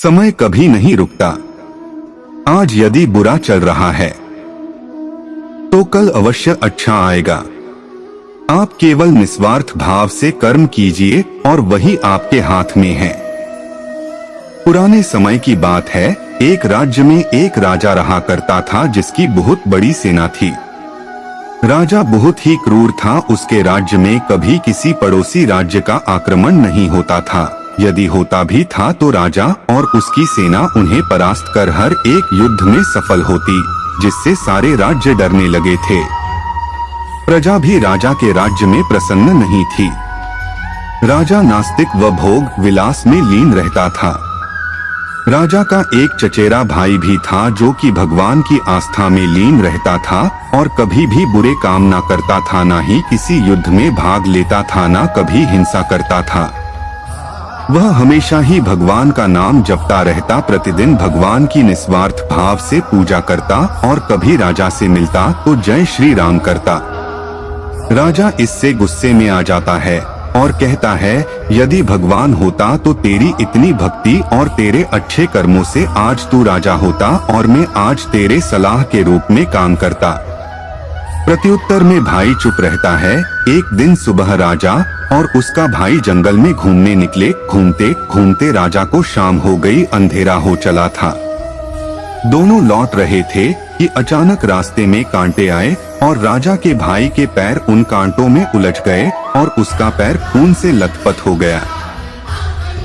समय कभी नहीं रुकता। आज यदि बुरा चल रहा है तो कल अवश्य अच्छा आएगा। आप केवल निस्वार्थ भाव से कर्म कीजिए और वही आपके हाथ में है। पुराने समय की बात है, एक राज्य में एक राजा रहा करता था जिसकी बहुत बड़ी सेना थी। राजा बहुत ही क्रूर था। उसके राज्य में कभी किसी पड़ोसी राज्य का आक्रमण नहीं होता था। यदि होता भी था तो राजा और उसकी सेना उन्हें परास्त कर हर एक युद्ध में सफल होती, जिससे सारे राज्य डरने लगे थे। प्रजा भी राजा के राज्य में प्रसन्न नहीं थी। राजा नास्तिक व भोग विलास में लीन रहता था। राजा का एक चचेरा भाई भी था जो कि भगवान की आस्था में लीन रहता था और कभी भी बुरे काम ना करता था, ना ही किसी युद्ध में भाग लेता था, ना कभी हिंसा करता था। वह हमेशा ही भगवान का नाम जपता रहता, प्रतिदिन भगवान की निस्वार्थ भाव से पूजा करता और कभी राजा से मिलता तो जय श्री राम करता। राजा इससे गुस्से में आ जाता है और कहता है, यदि भगवान होता तो तेरी इतनी भक्ति और तेरे अच्छे कर्मों से आज तू राजा होता और मैं आज तेरे सलाह के रूप में काम करता। प्रत्युत्तर में भाई चुप रहता है। एक दिन सुबह राजा और उसका भाई जंगल में घूमने निकले। घूमते घूमते राजा को शाम हो गई, अंधेरा हो चला था। दोनों लौट रहे थे कि अचानक रास्ते में कांटे आए और राजा के भाई के पैर उन कांटों में उलझ गए और उसका पैर खून से लथपथ हो गया।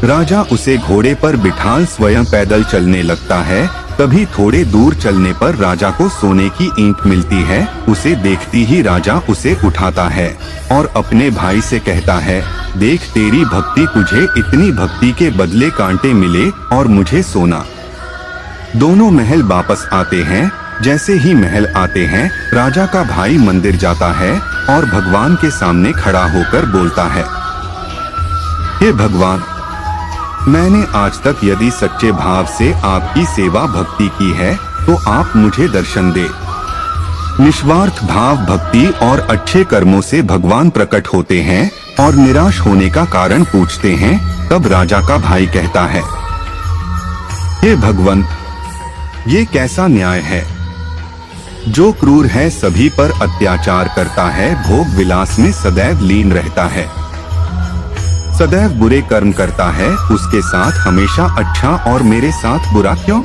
राजा उसे घोड़े पर बिठाल स्वयं पैदल चलने लगता है। तभी थोड़े दूर चलने पर राजा को सोने की ईंट मिलती है। उसे देखती ही राजा उसे उठाता है और अपने भाई से कहता है, देख तेरी भक्ति, तुझे इतनी भक्ति के बदले कांटे मिले और मुझे सोना। दोनों महल वापस आते हैं। जैसे ही महल आते हैं, राजा का भाई मंदिर जाता है और भगवान के सामने खड़ा होकर बोलता है, हे भगवान, मैंने आज तक यदि सच्चे भाव से आपकी सेवा भक्ति की है तो आप मुझे दर्शन दे। निस्वार्थ भाव भक्ति और अच्छे कर्मों से भगवान प्रकट होते हैं और निराश होने का कारण पूछते हैं। तब राजा का भाई कहता है, हे भगवान, ये कैसा न्याय है? जो क्रूर है सभी पर अत्याचार करता है, भोग विलास में सदैव लीन रहता है, सदैव बुरे कर्म करता है, उसके साथ हमेशा अच्छा और मेरे साथ बुरा क्यों?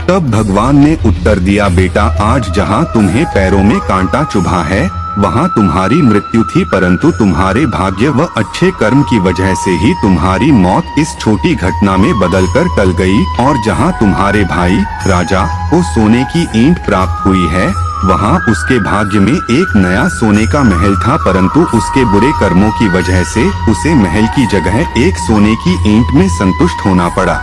तब भगवान ने उत्तर दिया, बेटा, आज जहाँ तुम्हें पैरों में कांटा चुभा है वहाँ तुम्हारी मृत्यु थी, परंतु तुम्हारे भाग्य व अच्छे कर्म की वजह से ही तुम्हारी मौत इस छोटी घटना में बदलकर टल गई। और जहाँ तुम्हारे भाई राजा को सोने की ईंट प्राप्त हुई है, वहाँ उसके भाग्य में एक नया सोने का महल था, परंतु उसके बुरे कर्मों की वजह से उसे महल की जगह एक सोने की ईंट में संतुष्ट होना पड़ा।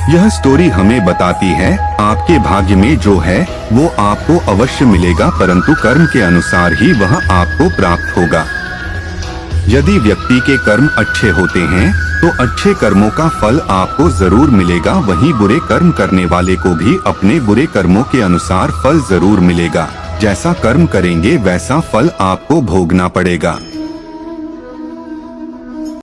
यह स्टोरी हमें बताती है, आपके भाग्य में जो है वो आपको अवश्य मिलेगा, परंतु कर्म के अनुसार ही वह आपको प्राप्त होगा। यदि व्यक्ति के कर्म अच्छे होते हैं तो अच्छे कर्मों का फल आपको जरूर मिलेगा, वहीं बुरे कर्म करने वाले को भी अपने बुरे कर्मों के अनुसार फल जरूर मिलेगा। जैसा कर्म करेंगे वैसा फल आपको भोगना पड़ेगा।